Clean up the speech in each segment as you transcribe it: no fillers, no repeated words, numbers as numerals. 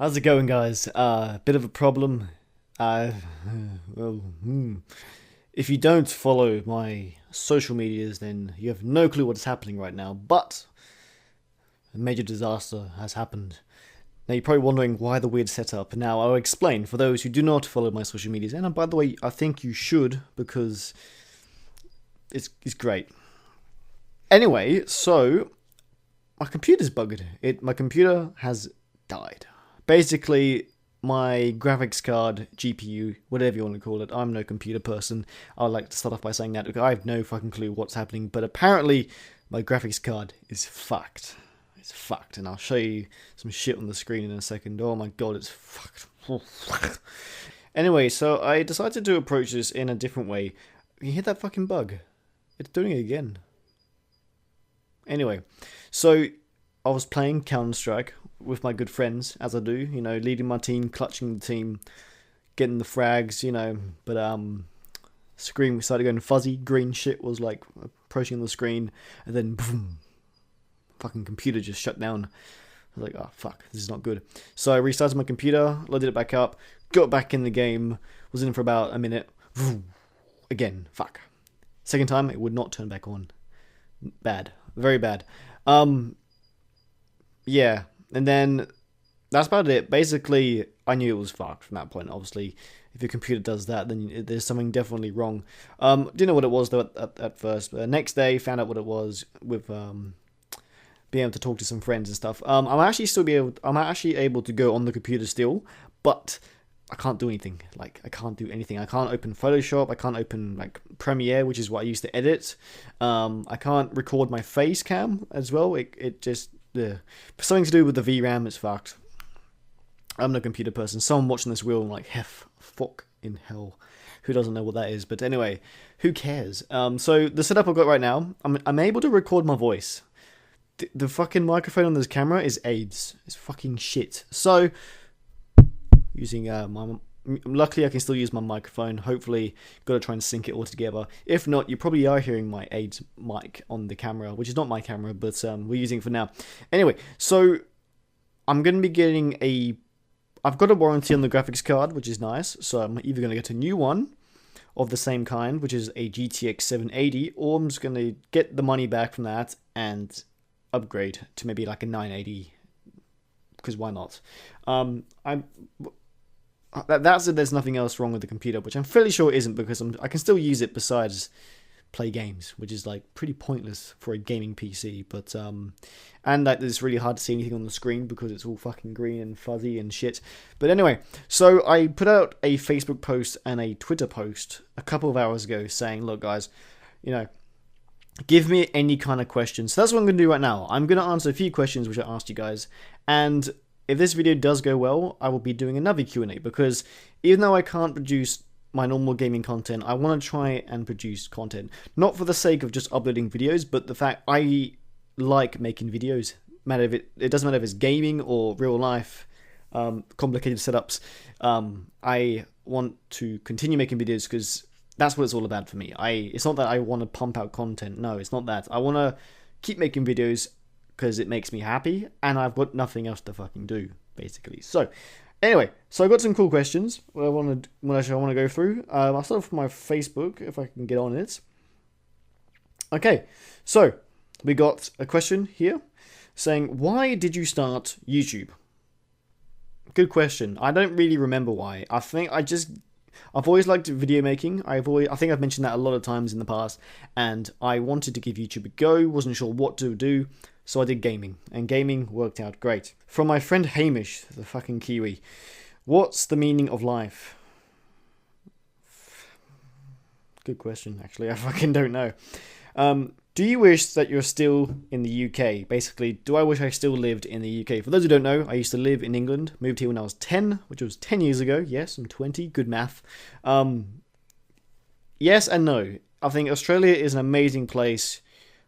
How's it going, guys? Bit of a problem. Uh, well, if you don't follow my social medias, then you have no clue what's happening right now. But a major disaster has happened. Now, you're probably wondering why the weird setup. Now, I'll explain for those who do not follow my social medias. And by the way, I think you should because it's great. Anyway, so my computer's bugged. My computer has died. Basically, my graphics card, GPU, whatever you want to call it, I'm no computer person. I'd like to start off by saying that because I have no fucking clue what's happening, but apparently my graphics card is fucked. It's fucked, and I'll show you some shit on the screen in a second. Oh my god, it's fucked. Anyway, so I decided to approach this in a different way. You hear that fucking bug? It's doing it again. Anyway, so I was playing Counter-Strike with my good friends, as I do, leading my team, clutching the team, getting the frags, but screen started going fuzzy, green shit was like approaching the screen, and then boom, fucking computer just shut down. I was like, oh fuck, this is not good. So I restarted my computer, loaded it back up, got back in the game, was in for about a minute, boom, again, fuck. Second time, it would not turn back on. Bad, very bad. Yeah. And then that's about it. Basically, I knew it was fucked from that point. Obviously, if your computer does that, then there's something definitely wrong. Didn't know what it was though at first. But the next day, found out what it was with being able to talk to some friends and stuff. I'm actually able to go on the computer still, but I can't do anything. Like I can't do anything. I can't open Photoshop. I can't open like Premiere, which is what I used to edit. I can't record my face cam as well. It just. Yeah. Something to do with the VRAM, it's fucked. I'm no computer person. Someone watching this will like, Heph, fuck in hell. Who doesn't know what that is? But anyway, who cares? So the setup I've got right now, I'm able to record my voice. The fucking microphone on this camera is AIDS. It's fucking shit. So, using luckily I can still use my microphone. Hopefully, gotta try and sync it all together. If not, you probably are hearing my AIDS mic on the camera, which is not my camera, but we're using it for now. Anyway, so I'm gonna be getting I've got a warranty on the graphics card, which is nice. So I'm either gonna get a new one of the same kind, which is a GTX 780, or I'm just gonna get the money back from that and upgrade to maybe like a 980. Because why not? That's if there's nothing else wrong with the computer, which I'm fairly sure isn't, because I can still use it besides play games, which is like pretty pointless for a gaming PC. But and like it's really hard to see anything on the screen because it's all fucking green and fuzzy and shit. But anyway, so I put out a Facebook post and a Twitter post a couple of hours ago saying, look guys, give me any kind of questions. So that's what I'm going to do right now. I'm going to answer a few questions which I asked you guys, and if this video does go well, I will be doing another Q&A, because even though I can't produce my normal gaming content, I want to try and produce content. Not for the sake of just uploading videos, but the fact I like making videos. It doesn't matter if it's gaming or real life, complicated setups. I want to continue making videos because that's what it's all about for me. It's not that I want to pump out content. No, it's not that. I want to keep making videos because it makes me happy, and I've got nothing else to fucking do, basically. So, anyway, so I've got some cool questions I want to go through. I'll start off with my Facebook, if I can get on it. Okay, so we got a question here saying, why did you start YouTube? Good question. I don't really remember why. I've always liked video making. I think I've mentioned that a lot of times in the past, and I wanted to give YouTube a go, wasn't sure what to do, so I did gaming, and gaming worked out great. From my friend Hamish, the fucking Kiwi, what's the meaning of life? Good question, actually. I fucking don't know. Do you wish that you're still in the UK? Basically, do I wish I still lived in the UK? For those who don't know, I used to live in England, moved here when I was 10, which was 10 years ago. Yes, I'm 20, good math. Yes and no. I think Australia is an amazing place,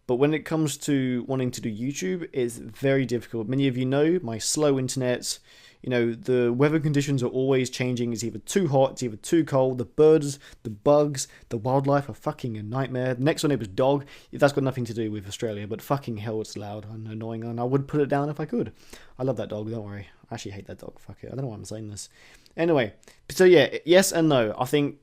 but when it comes to wanting to do YouTube, it's very difficult. Many of you know my slow internet. The weather conditions are always changing. It's either too hot, it's either too cold. The birds, the bugs, the wildlife are fucking a nightmare. The next one was dog. That's got nothing to do with Australia, but fucking hell, it's loud and annoying, and I would put it down if I could. I love that dog, don't worry. I actually hate that dog. Fuck it. I don't know why I'm saying this. Anyway, so yeah, yes and no. I think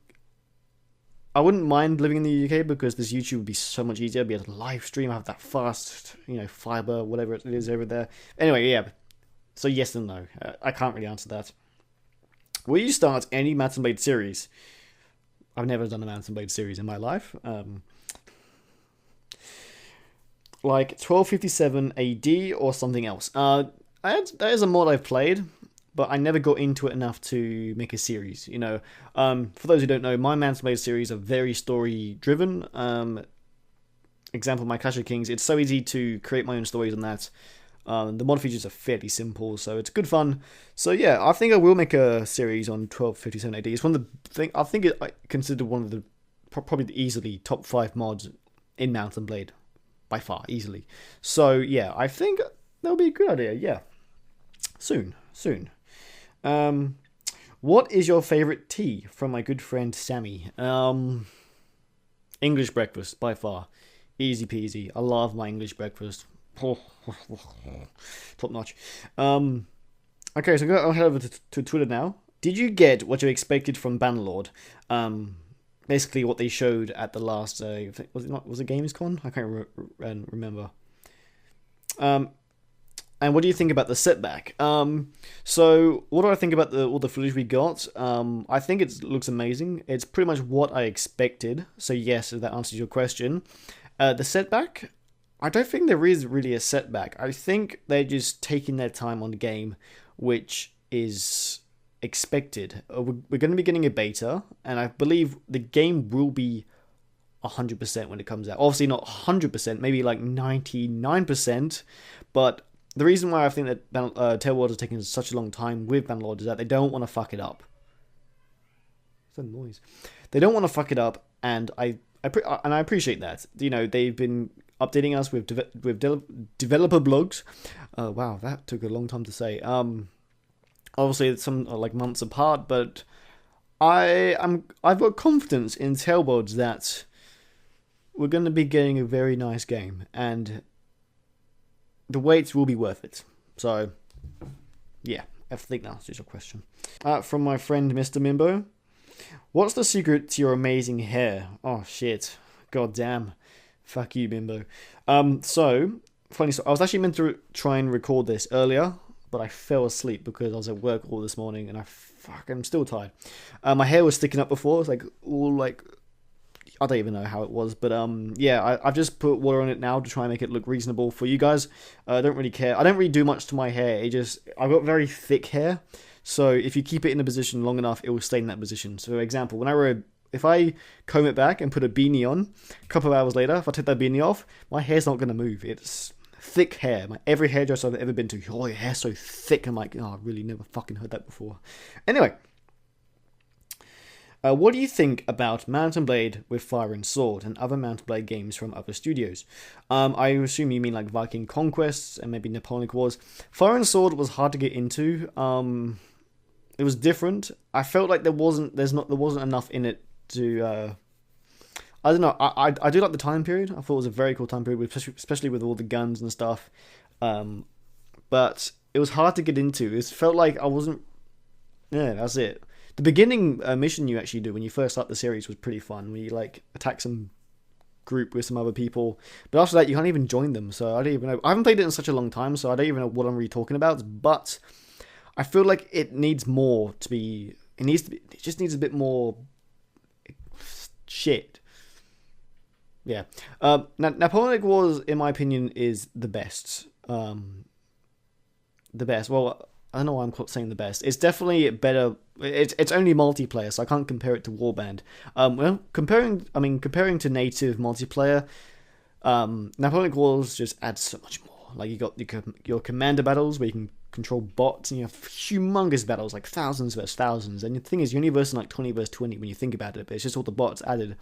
I wouldn't mind living in the UK because this YouTube would be so much easier. I'd be able to live stream, have that fast, fiber, whatever it is over there. Anyway, yeah. So yes and no. I can't really answer that. Will you start any Mount & Blade series? I've never done a Mount & Blade series in my life. Like 1257 AD or something else. That is a mod I've played, but I never got into it enough to make a series. For those who don't know, my Mount & Blade series are very story driven. Example, my Clash of Kings. It's so easy to create my own stories on that. The mod features are fairly simple, so it's good fun. So yeah, I think I will make a series on 1257 AD. It's one of the thing I think I consider one of the probably the easily top 5 mods in Mount & Blade by far, easily. So yeah, I think that'll be a good idea. Yeah, soon. What is your favorite tea? From my good friend Sammy. English breakfast by far, easy peasy. I love my English breakfast. Top notch. Okay, so I'll head over to Twitter now. Did you get what you expected from Bannerlord? Basically, what they showed at the last was it Gamescom? I can't remember. And what do you think about the setback? So what do I think about all the footage we got? I think it looks amazing. It's pretty much what I expected. So yes, that answers your question. The setback, I don't think there is really a setback. I think they're just taking their time on the game, which is expected. We're going to be getting a beta, and I believe the game will be 100% when it comes out. Obviously not 100%, maybe like 99%, but the reason why I think that Tailworld is taking such a long time with Bannerlord is that they don't want to fuck it up. What's that noise? They don't want to fuck it up, and I appreciate that. They've been updating us with developer blogs. Wow, that took a long time to say. Obviously, it's some like months apart, but I've got confidence in Tailworlds that we're going to be getting a very nice game, and the wait will be worth it. So, yeah, I think that answers your question. From my friend Mr. Mimbo. What's the secret to your amazing hair? Oh, shit. God damn. Fuck you, Mimbo. So, funny story. I was actually meant to try and record this earlier, but I fell asleep because I was at work all this morning, and I'm still tired. My hair was sticking up before. It was like, all like, I don't even know how it was, but yeah, I've just put water on it now to try and make it look reasonable for you guys. I don't really care. I don't really do much to my hair. I've got very thick hair, so if you keep it in a position long enough, it will stay in that position. So, for example, if I comb it back and put a beanie on, a couple of hours later, if I take that beanie off, my hair's not going to move. It's thick hair. Every hairdresser I've ever been to, oh, your hair's so thick. I'm like, oh, I really never fucking heard that before. Anyway. What do you think about Mount & Blade with Fire and Sword and other Mount & Blade games from other studios? I assume you mean like Viking Conquests and maybe Napoleonic Wars. Fire and Sword was hard to get into. It was different. I felt like there wasn't enough in it to. I don't know. I do like the time period. I thought it was a very cool time period, especially with all the guns and stuff. But it was hard to get into. It felt like I wasn't. Yeah, that's it. The beginning mission you actually do when you first start the series was pretty fun. When you like attack some group with some other people, but after that you can't even join them. So I don't even know. I haven't played it in such a long time, so I don't even know what I'm really talking about. But I feel like it needs more to be. It just needs a bit more shit. Yeah. Napoleonic Wars, in my opinion, is the best. The best. Well, I don't know why I'm saying the best. It's definitely better. It's only multiplayer, so I can't compare it to Warband. Well, comparing to native multiplayer, Napoleonic Wars just adds so much more. Like you got your commander battles where you can control bots, and you have humongous battles like thousands versus thousands. And the thing is, you're only versing like 20 versus 20 when you think about it, but it's just all the bots added.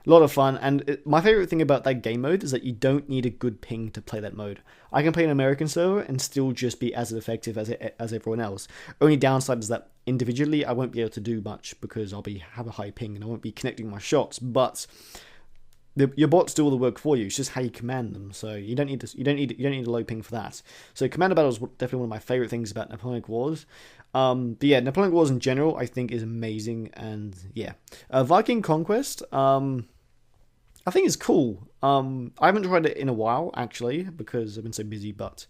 A lot of fun, and my favorite thing about that game mode is that you don't need a good ping to play that mode. I can play an American server and still just be as effective as everyone else. Only downside is that individually I won't be able to do much because I'll have a high ping and I won't be connecting my shots. But your bots do all the work for you. It's just how you command them. So you don't need this. You don't need a low ping for that. So commander battle is definitely one of my favorite things about Napoleonic Wars. But yeah, Napoleonic Wars in general, I think is amazing. And yeah, Viking Conquest. I think it's cool. I haven't tried it in a while actually because I've been so busy, but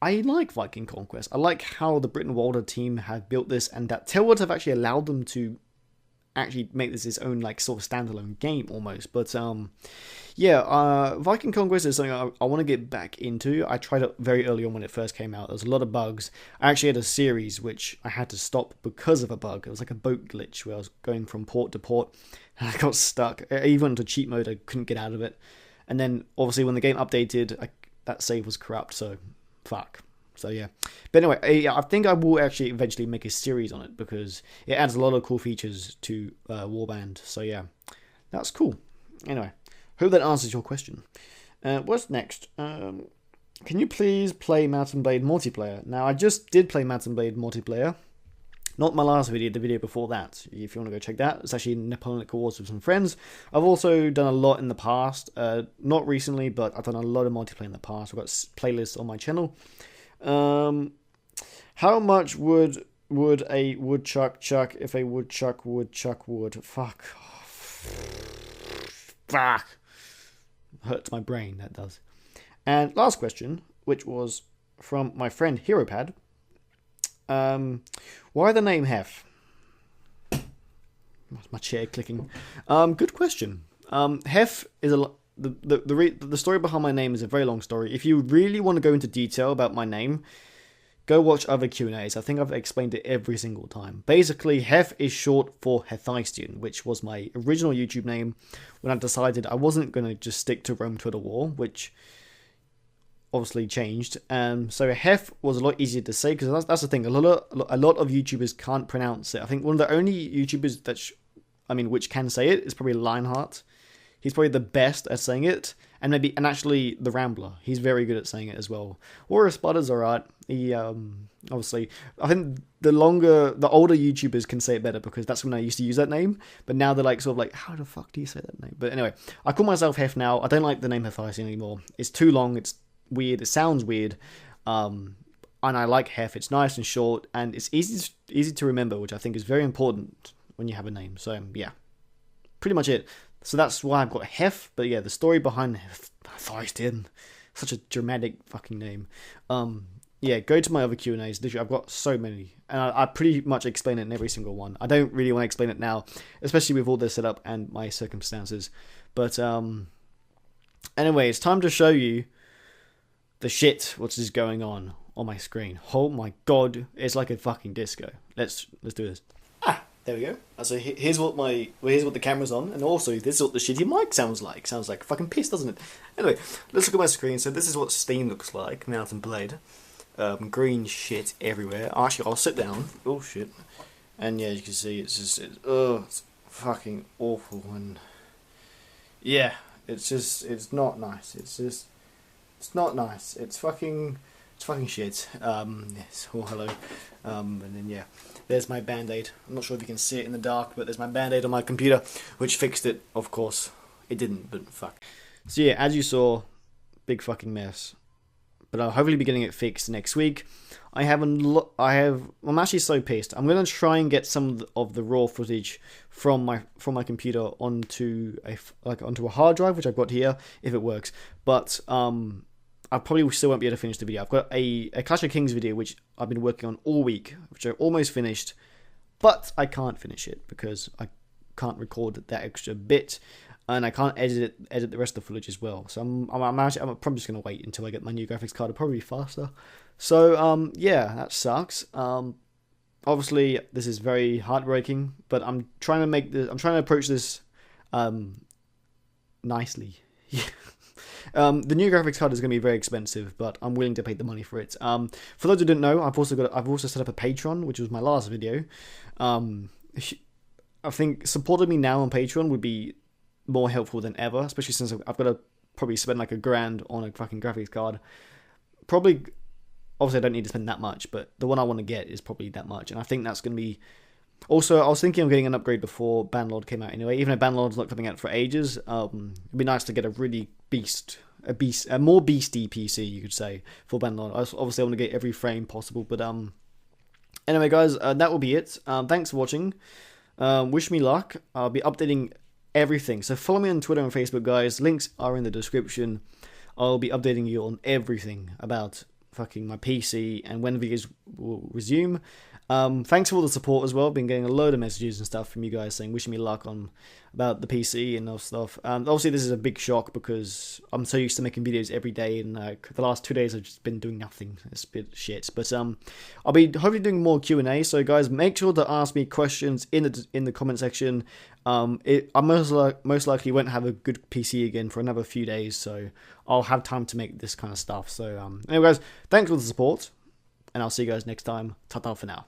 I like Viking Conquest. I like how the Britain Walder team have built this, and that Tailwords have actually allowed them to actually make this its own like sort of standalone game almost. But yeah, Viking Conquest is something I want to get back into. I tried it very early on when it first came out. There was a lot of bugs. I actually had a series which I had to stop because of a bug. It was like a boat glitch where I was going from port to port and I got stuck. I even went into cheat mode. I couldn't get out of it. And then obviously when the game updated, that save was corrupt. So fuck. So yeah, but anyway, I think I will actually eventually make a series on it because it adds a lot of cool features to Warband. So yeah, that's cool. Anyway, hope that answers your question. What's next? Can you please play Mount and Blade multiplayer? Now I just did play Mount and Blade multiplayer. Not my last video, the video before that. If you want to go check that, it's actually Napoleonic Wars with some friends. I've also done a lot in the past, not recently, but I've done a lot of multiplayer in the past. I've got playlists on my channel. How much would a woodchuck chuck if a woodchuck would chuck wood? Fuck. Hurts my brain, that does. And last question, which was from my friend HeroPad. Why the name Heph? My chair clicking. Good question. Heph is the story behind my name is a very long story. If you really want to go into detail about my name, go watch other Q&As. I think I've explained it every single time. Basically, Heph is short for Hephaestion, which was my original YouTube name when I decided I wasn't going to just stick to Rome Twitter War, which obviously changed. So Heph was a lot easier to say because that's the thing. A lot of YouTubers can't pronounce it. I think one of the only YouTubers which can say it is probably Lionheart. He's probably the best at saying it, and actually the Rambler. He's very good at saying it as well. Or Spudder's alright. He obviously, I think the older YouTubers can say it better because that's when I used to use that name. But now they're like sort of like, how the fuck do you say that name? But anyway, I call myself Heph now. I don't like the name Hephaestion anymore. It's too long. It's weird. It sounds weird. And I like Heph. It's nice and short, and it's easy to remember, which I think is very important when you have a name. So yeah, pretty much it. So that's why I've got Heph, but yeah, the story behind Hephaestion, such a dramatic fucking name. Yeah, go to my other Q&As. Literally, I've got so many, and I pretty much explain it in every single one. I don't really want to explain it now, especially with all this setup and my circumstances. But anyway, it's time to show you the shit what is going on my screen. Oh my god, it's like a fucking disco. Let's do this. There we go. So here's what the camera's on, and also this is what the shitty mic sounds like. Sounds like fucking piss, doesn't it? Anyway, let's look at my screen. So this is what Steam looks like. Mount and Blade, green shit everywhere. Actually, I'll sit down. Oh shit. And yeah, you can see it's fucking awful, and yeah, it's not nice. It's not nice. It's fucking shit. Yes. Oh hello. And then yeah. There's my band-aid. I'm not sure if you can see it in the dark, but there's my band-aid on my computer, which fixed it. Of course, it didn't, but fuck. So yeah, as you saw, big fucking mess. But I'll hopefully be getting it fixed next week. I'm actually so pissed. I'm gonna try and get some of the raw footage from my computer onto a hard drive, which I've got here, if it works. But I probably still won't be able to finish the video. I've got a Clash of Kings video, which I've been working on all week, which I almost finished, but I can't finish it because I can't record that extra bit, and I can't edit the rest of the footage as well. So I'm probably just going to wait until I get my new graphics card. It'll probably be faster. So, yeah, that sucks. Obviously, this is very heartbreaking, but I'm trying to approach this nicely. The new graphics card is going to be very expensive, but I'm willing to pay the money for it. For those who didn't know, I've also set up a Patreon, which was my last video. I think supporting me now on Patreon would be more helpful than ever, especially since I've got to probably spend like $1,000 on a fucking graphics card. Obviously I don't need to spend that much, but the one I want to get is probably that much, and I think that's going to be Also, I was thinking of getting an upgrade before Bannerlord came out anyway. Even though Bannerlord's not coming out for ages, it'd be nice to get a really a more beastie PC, you could say, for Bannerlord. Obviously, I want to get every frame possible, but anyway, guys, that will be it. Thanks for watching. Wish me luck. I'll be updating everything. So follow me on Twitter and Facebook, guys. Links are in the description. I'll be updating you on everything about fucking my PC and when videos will resume. Thanks for all the support as well. Been getting a load of messages and stuff from you guys saying wishing me luck on about the PC and all stuff. Obviously this is a big shock because I'm so used to making videos every day, and the last 2 days I've just been doing nothing. It's a bit shit, but I'll be hopefully doing more Q&A. So guys, make sure to ask me questions in the comment section. I most likely won't have a good PC again for another few days, so I'll have time to make this kind of stuff. So anyway, guys, thanks for the support, and I'll see you guys next time. Ta-ta for now.